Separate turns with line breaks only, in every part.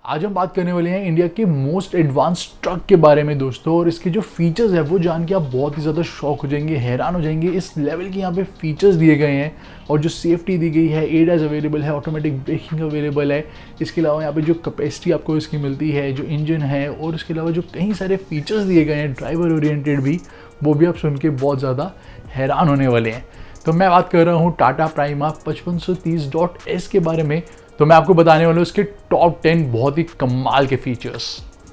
आज हम बात करने वाले हैं इंडिया के मोस्ट एडवांस ट्रक के बारे में दोस्तों। और इसके जो फीचर्स है वो जान के आप बहुत ही ज़्यादा शॉक हो जाएंगे, हैरान हो जाएंगे। इस लेवल के यहाँ पे फीचर्स दिए गए हैं और जो सेफ्टी दी गई है, एडास अवेलेबल है, ऑटोमेटिक ब्रेकिंग अवेलेबल है। इसके अलावा यहाँ पे जो कैपेसिटी आपको इसकी मिलती है, जो इंजन है, और इसके अलावा जो कई सारे फीचर्स दिए गए हैं ड्राइवर ओरिएंटेड भी, वो भी आप सुन के बहुत ज़्यादा हैरान होने वाले हैं। तो मैं बात कर रहा हूँ टाटा प्राइमा 5530.S के बारे में। तो मैं आपको बताने वाला हूँ इसके टॉप 10 बहुत ही कमाल के फीचर्स।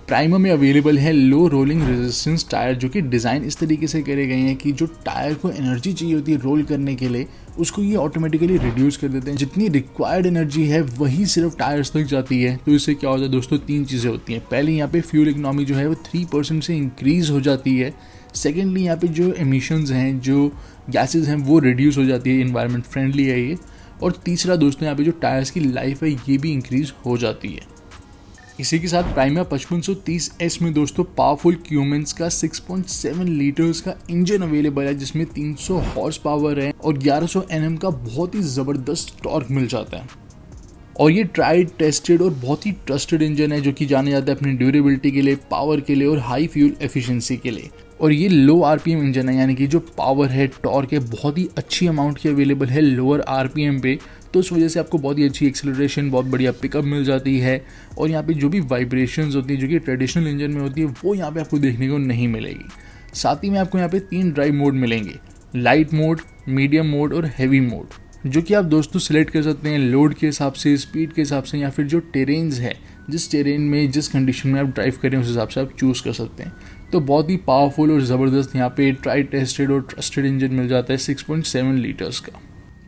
प्राइमा में अवेलेबल है लो रोलिंग रेजिस्टेंस टायर, जो कि डिज़ाइन इस तरीके से करे गए हैं कि जो टायर को एनर्जी चाहिए होती है रोल करने के लिए, उसको ये ऑटोमेटिकली रिड्यूस कर देते हैं। जितनी रिक्वायर्ड एनर्जी है वही सिर्फ टायर्स तक जाती है। तो इससे क्या होता है दोस्तों, तीन चीज़ें होती हैं। पहले यहाँ पे फ्यूल इकोनॉमी जो है वो 3% से इंक्रीज़ हो जाती है। सेकेंडली यहाँ पे जो एमिशंस हैं, जो गैसेज हैं, वो रिड्यूस हो जाती है, इन्वायरमेंट फ्रेंडली है ये। और तीसरा दोस्तों यहाँ पे जो टायर्स की लाइफ है ये भी इंक्रीज हो जाती है। इसी के साथ प्राइमा 5530S में दोस्तों पावरफुल क्यूमेंस का 6.7 लीटर्स का इंजन अवेलेबल है, जिसमें 300 हॉर्स पावर है और 1100 Nm का बहुत ही ज़बरदस्त टॉर्क मिल जाता है। और ये ट्राइड टेस्टेड और बहुत ही ट्रस्टेड इंजन है, जो कि जाने जाता है अपनी ड्यूरेबिलिटी के लिए, पावर के लिए और हाई फ्यूल एफिशिएंसी के लिए। और ये लो आरपीएम इंजन है, यानी कि जो पावर है, टॉर्क है, बहुत ही अच्छी अमाउंट की अवेलेबल है लोअर आरपीएम पे। तो उस वजह से आपको बहुत ही अच्छी एक्सेलरेशन, बहुत बढ़िया पिकअप मिल जाती है। और यहाँ पे जो भी वाइब्रेशंस होती है जो कि ट्रेडिशनल इंजन में होती है, वो यहाँ पे आपको देखने को नहीं मिलेगी। साथ ही में आपको यहाँ पे 3 ड्राइव मोड मिलेंगे, लाइट मोड, मीडियम मोड और हैवी मोड, जो कि आप दोस्तों सिलेक्ट कर सकते हैं लोड के हिसाब से, स्पीड के हिसाब से, या फिर जो टेरेन्स है, जिस टेरेन में, जिस कंडीशन में आप ड्राइव करें उस हिसाब से आप चूज़ कर सकते हैं। तो बहुत ही पावरफुल और ज़बरदस्त यहाँ पे ट्राई टेस्टेड और ट्रस्टेड इंजन मिल जाता है 6.7 लीटर्स का।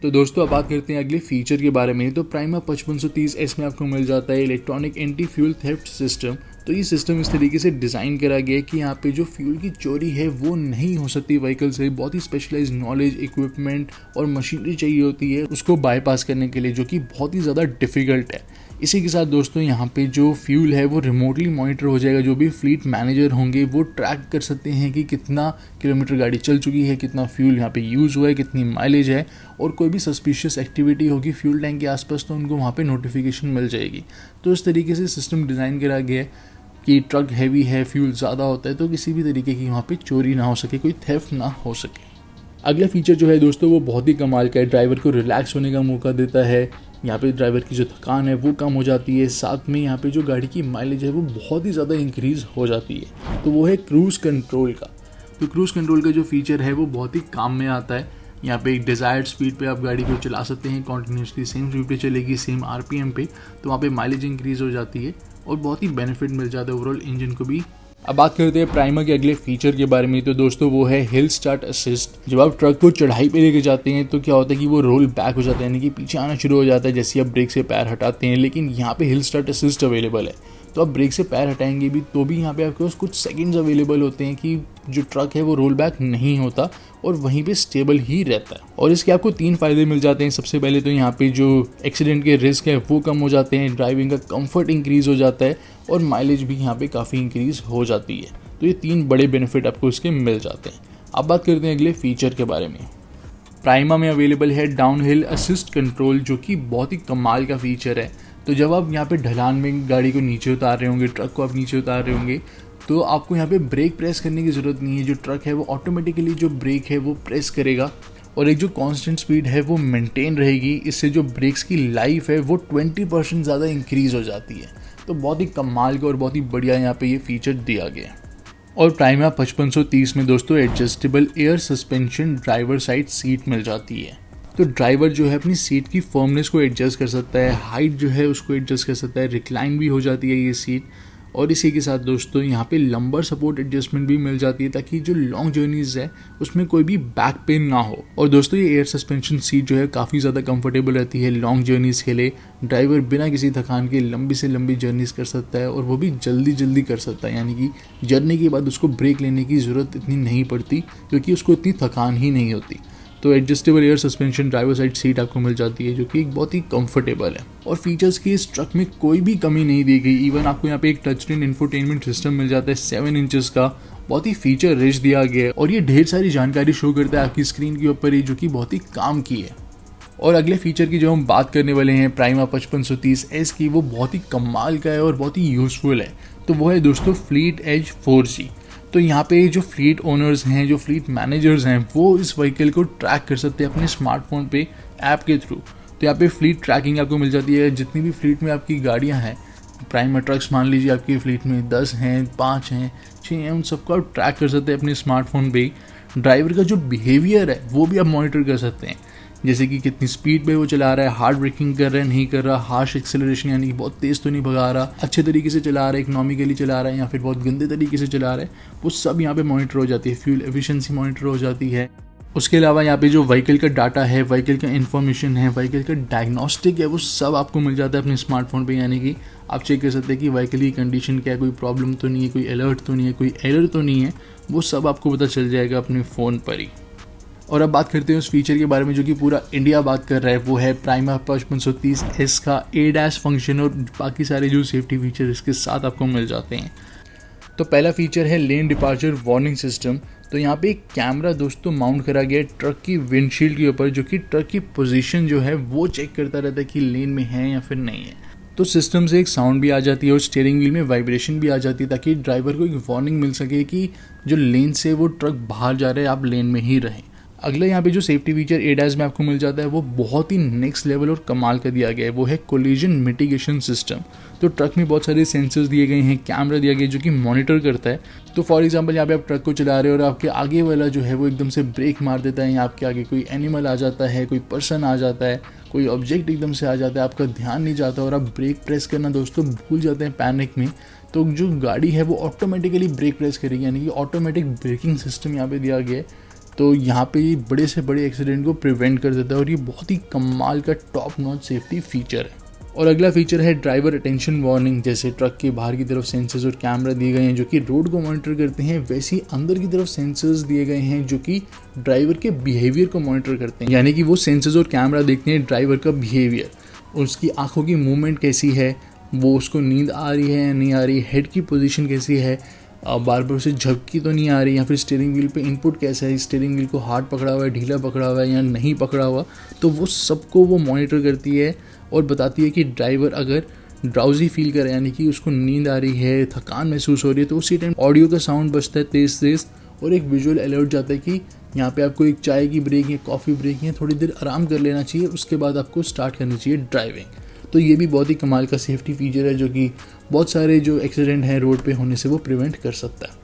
तो दोस्तों अब बात करते हैं अगले फीचर के बारे में। तो प्राइमा 5530S में आपको मिल जाता है electronic anti fuel theft system. तो ये सिस्टम इस तरीके से डिज़ाइन करा गया है कि यहाँ पे जो फ्यूल की चोरी है वो नहीं हो सकती व्हीकल से। बहुत ही स्पेशलाइज्ड नॉलेज, इक्विपमेंट और मशीनरी चाहिए होती है उसको बाईपास करने के लिए, जो कि बहुत ही ज़्यादा डिफ़िकल्ट है। इसी के साथ दोस्तों यहाँ पे जो फ्यूल है वो रिमोटली मॉनिटर हो जाएगा। जो भी फ्लीट मैनेजर होंगे वो ट्रैक कर सकते हैं कि कितना किलोमीटर गाड़ी चल चुकी है, कितना फ्यूल यहाँ पे यूज़ हुआ है, कितनी माइलेज है, और कोई भी सस्पिशियस एक्टिविटी होगी फ्यूल टैंक के आसपास तो उनको वहाँ पे नोटिफिकेशन मिल जाएगी। तो इस तरीके से सिस्टम डिज़ाइन करा गया है कि ट्रक हैवी है, फ्यूल ज़्यादा होता है, तो किसी भी तरीके की वहाँ पे चोरी ना हो सके, कोई थेफ्ट ना हो सके। अगला फीचर जो है दोस्तों वो बहुत ही कमाल का है, ड्राइवर को रिलैक्स होने का मौका देता है। यहाँ पे ड्राइवर की जो थकान है वो कम हो जाती है। साथ में यहाँ पे जो गाड़ी की माइलेज है वो बहुत ही ज़्यादा इंक्रीज़ हो जाती है। तो वो है क्रूज़ कंट्रोल का। तो क्रूज़ कंट्रोल का जो फीचर है वो बहुत ही काम में आता है। यहाँ पे एक डिज़ायर्ड स्पीड पे आप गाड़ी को चला सकते हैं, कॉन्टीन्यूसली सेम स्पीड पे चलेगी, सेम आरपीएम पे। तो वहाँ पे माइलेज इंक्रीज़ हो जाती है और बहुत ही बेनिफिट मिल जाता है ओवरऑल इंजन को भी। अब बात करते हैं प्राइमा के अगले फीचर के बारे में। तो दोस्तों वो है हिल स्टार्ट असिस्ट। जब आप ट्रक को चढ़ाई पे लेके जाते हैं तो क्या होता है कि वो रोल बैक हो जाता है, यानी कि पीछे आना शुरू हो जाता है जैसे आप ब्रेक से पैर हटाते हैं। लेकिन यहाँ पे हिल स्टार्ट असिस्ट अवेलेबल है, तो आप ब्रेक से पैर हटाएंगे भी तो भी यहाँ पे आपके पास कुछ सेकंड्स अवेलेबल होते हैं कि जो ट्रक है वो रोल बैक नहीं होता और वहीं पे स्टेबल ही रहता है। और इसके आपको 3 फ़ायदे मिल जाते हैं। सबसे पहले तो यहाँ पे जो एक्सीडेंट के रिस्क है वो कम हो जाते हैं, ड्राइविंग का कंफर्ट इंक्रीज़ हो जाता है और माइलेज भी यहाँ पे काफ़ी इंक्रीज़ हो जाती है। तो ये 3 बड़े बेनिफिट आपको इसके मिल जाते हैं। अब बात करते हैं अगले फीचर के बारे में। प्राइमा में अवेलेबल है डाउन हिल असिस्ट कंट्रोल, जो कि बहुत ही कमाल का फीचर है। तो जब आप यहाँ पे ढलान में गाड़ी को नीचे उतार रहे होंगे, ट्रक को आप नीचे उतार रहे होंगे, तो आपको यहाँ पे ब्रेक प्रेस करने की ज़रूरत नहीं है। जो ट्रक है वो ऑटोमेटिकली जो ब्रेक है वो प्रेस करेगा और एक जो कांस्टेंट स्पीड है वो मेंटेन रहेगी। इससे जो ब्रेक्स की लाइफ है वो 20% ज़्यादा इंक्रीज़ हो जाती है। तो बहुत ही कमाल का और बहुत ही बढ़िया यहाँ पे ये फीचर दिया गया है। और प्राइमा 5530 में दोस्तों adjustable air suspension driver side seat मिल जाती है। तो ड्राइवर जो है अपनी सीट की फर्मनेस को एडजस्ट कर सकता है, हाइट जो है उसको एडजस्ट कर सकता है, रिक्लाइन भी हो जाती है ये सीट। और इसी के साथ दोस्तों यहाँ पे लंबर सपोर्ट एडजस्टमेंट भी मिल जाती है, ताकि जो लॉन्ग जर्नीज़ है उसमें कोई भी बैक पेन ना हो। और दोस्तों ये एयर सस्पेंशन सीट जो है काफ़ी ज़्यादा कंफर्टेबल रहती है लॉन्ग जर्नीज़ के लिए। ड्राइवर बिना किसी थकान के लंबी से लंबी जर्नीज़ कर सकता है और वो भी जल्दी जल्दी कर सकता है, यानी कि जर्नी के बाद उसको ब्रेक लेने की ज़रूरत इतनी नहीं पड़ती क्योंकि उसको इतनी थकान ही नहीं होती। तो adjustable air suspension driver side seat आपको मिल जाती है, जो कि एक बहुत ही कंफर्टेबल है। और फीचर्स की इस ट्रक में कोई भी कमी नहीं दी गई। इवन आपको यहाँ पे एक टच स्क्रीन इंफोटेनमेंट सिस्टम मिल जाता है 7 इंचेस का, बहुत ही फीचर रिच दिया गया है और ये ढेर सारी जानकारी शो करता है आपकी स्क्रीन के ऊपर ही, जो कि बहुत ही काम की है। और अगले फीचर की जो हम बात करने वाले हैं प्राइमा 5530S की, वो बहुत ही कमाल का है और बहुत ही यूज़फुल है। तो वो है दोस्तों फ्लीट एज 4G। तो यहाँ पे जो फ्लीट ओनर्स हैं, जो फ्लीट मैनेजर्स हैं, वो इस व्हीकल को ट्रैक कर सकते हैं अपने स्मार्टफोन पे ऐप के थ्रू। तो यहाँ पे फ्लीट ट्रैकिंग आपको मिल जाती है। जितनी भी फ्लीट में आपकी गाड़ियाँ हैं, प्राइमा ट्रक्स मान लीजिए आपकी फ्लीट में 10 हैं, 5 हैं, 6 हैं, उन सबको आप ट्रैक कर सकते हैं अपने स्मार्टफोन पे। ड्राइवर का जो बिहेवियर है वो भी आप मॉनिटर कर सकते हैं, जैसे कि कितनी स्पीड पे वो चला रहा है, हार्ड ब्रेकिंग कर रहा है नहीं कर रहा, हार्श एक्सेलरेशन यानी कि बहुत तेज़ तो नहीं भगा रहा, अच्छे तरीके से चला रहा है, इकोनॉमिकली चला रहा है या फिर बहुत गंदे तरीके से चला रहा है, वो सब यहाँ पे मॉनिटर हो जाती है। फ्यूल एफिशिएंसी मॉनिटर हो जाती है। उसके अलावा यहाँ पे जो व्हीकल का डाटा है, व्हीकल का इन्फॉर्मेशन है, व्हीकल का डायग्नोस्टिक है, वो सब आपको मिल जाता है अपने स्मार्टफोन पे। यानी कि आप चेक कर सकते हैं कि व्हीकल की कंडीशन क्या है, कोई प्रॉब्लम तो नहीं है, कोई अलर्ट तो नहीं है, कोई एरर तो नहीं है, वो सब आपको पता चल जाएगा अपने फ़ोन पर ही। और अब बात करते हैं उस फीचर के बारे में जो कि पूरा इंडिया बात कर रहा है, वो है प्राइमा 5530S का ADAS फंक्शन और बाकी सारे जो सेफ्टी फीचर इसके साथ आपको मिल जाते हैं। तो पहला फीचर है लेन डिपार्चर वार्निंग सिस्टम। तो यहाँ पे एक कैमरा दोस्तों माउंट करा गया है ट्रक की विंडशील्ड के ऊपर, जो कि ट्रक की पोजीशन जो है वो चेक करता रहता है कि लेन में है या फिर नहीं है। तो सिस्टम से एक साउंड भी आ जाती है और स्टीयरिंग व्हील में वाइब्रेशन भी आ जाती है, ताकि ड्राइवर को एक वार्निंग मिल सके कि जो लेन से वो ट्रक बाहर जा रहा है, आप लेन में ही रहें। अगला यहाँ पे जो सेफ्टी फीचर ADAS में आपको मिल जाता है, वो बहुत ही नेक्स्ट लेवल और कमाल का दिया गया है। वो है कोलिजन मिटिगेशन सिस्टम। तो ट्रक में बहुत सारे सेंसर्स दिए गए हैं, कैमरा दिया गया है जो कि मॉनिटर करता है। तो फॉर एग्जांपल यहाँ पे आप ट्रक को चला रहे हो और आपके आगे वाला जो है वो एकदम से ब्रेक मार देता है, या आपके आगे कोई एनिमल आ जाता है, कोई पर्सन आ जाता है, कोई ऑब्जेक्ट एकदम से आ जाता है, आपका ध्यान नहीं जाता और आप ब्रेक प्रेस करना दोस्तों भूल जाते हैं पैनिक में, तो जो गाड़ी है वो ऑटोमेटिकली ब्रेक प्रेस करेगी। यानी कि ऑटोमेटिक ब्रेकिंग सिस्टम यहाँ पे दिया गया है। तो यहाँ पे ये बड़े से बड़े एक्सीडेंट को प्रिवेंट कर देता है और ये बहुत ही कमाल का टॉप नॉच सेफ्टी फीचर है। और अगला फीचर है ड्राइवर अटेंशन वार्निंग। जैसे ट्रक के बाहर की तरफ सेंसर्स और कैमरा दिए गए हैं जो कि रोड को मॉनिटर करते हैं, वैसे ही अंदर की तरफ सेंसर्स दिए गए हैं जो कि ड्राइवर के बिहेवियर को मॉनिटर करते हैं। यानी कि वो सेंसर्स और कैमरा देखते हैं ड्राइवर का बिहेवियर, उसकी आंखों की मूवमेंट कैसी है, वो उसको नींद आ रही है या नहीं आ रही, हेड की पोजीशन कैसी है, बार बार उसे झपकी तो नहीं आ रही, या फिर स्टीयरिंग व्हील पे इनपुट कैसा है, स्टीयरिंग व्हील को हार्ड पकड़ा हुआ है, ढीला पकड़ा हुआ है या नहीं पकड़ा हुआ। तो वो सबको वो मॉनिटर करती है और बताती है कि ड्राइवर अगर ड्राउजी फील करे, यानी कि उसको नींद आ रही है, थकान महसूस हो रही है, तो उसी टाइम ऑडियो का साउंड बजता है तेज़ तेज़ और एक विजुअल अलर्ट जाता है कि यहाँ पे आपको एक चाय की ब्रेक या कॉफ़ी ब्रेक या थोड़ी देर आराम कर लेना चाहिए, उसके बाद आपको स्टार्ट करनी चाहिए ड्राइविंग। तो ये भी बहुत ही कमाल का सेफ्टी फीचर है जो कि बहुत सारे जो एक्सीडेंट हैं रोड पे होने से वो प्रिवेंट कर सकता है।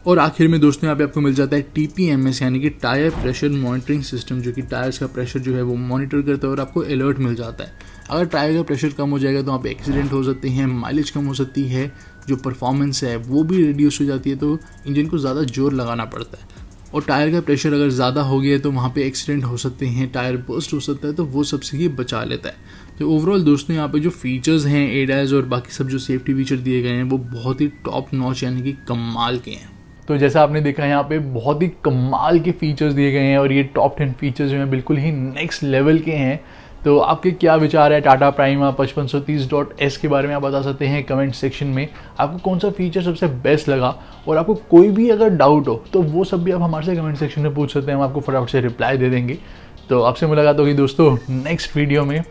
और आखिर में दोस्तों यहाँ पे आपको मिल जाता है TPMS यानी कि टायर प्रेशर मॉनिटरिंग सिस्टम, जो कि टायर्स का प्रेशर जो है वो मॉनिटर करता है और आपको अलर्ट मिल जाता है। अगर टायर का प्रेशर कम हो जाएगा तो वहाँ पे एक्सीडेंट हो सकते हैं, माइलेज कम हो सकती है, जो परफॉर्मेंस है वो भी रिड्यूस हो जाती है, तो इंजन को ज़्यादा जोर लगाना पड़ता है। और टायर का प्रेशर अगर ज़्यादा हो गया तो वहाँ पे एक्सीडेंट हो सकते हैं, टायर बर्स्ट हो सकता है, तो वो सबसे ही बचा लेता है। तो ओवरऑल दोस्तों यहाँ पे जो फीचर्स हैं ADAS और बाकी सब जो सेफ्टी फीचर दिए गए हैं वो बहुत ही टॉप नॉच यानी कि कमाल के हैं। तो जैसा आपने देखा यहाँ पे बहुत ही कमाल के फीचर्स दिए गए हैं और ये टॉप 10 फीचर्स जो हैं बिल्कुल ही नेक्स्ट लेवल के हैं। तो आपके क्या विचार है टाटा प्राइमा 5530S के बारे में, आप बता सकते हैं कमेंट सेक्शन में। आपको कौन सा फीचर सबसे बेस्ट लगा, और आपको कोई भी अगर डाउट हो तो वो सब भी आप हमारे से कमेंट सेक्शन में पूछ सकते हैं, हम आपको फटाफट से रिप्लाई दे देंगे। तो आपसे मुलाकात होगी दोस्तों नेक्स्ट वीडियो में।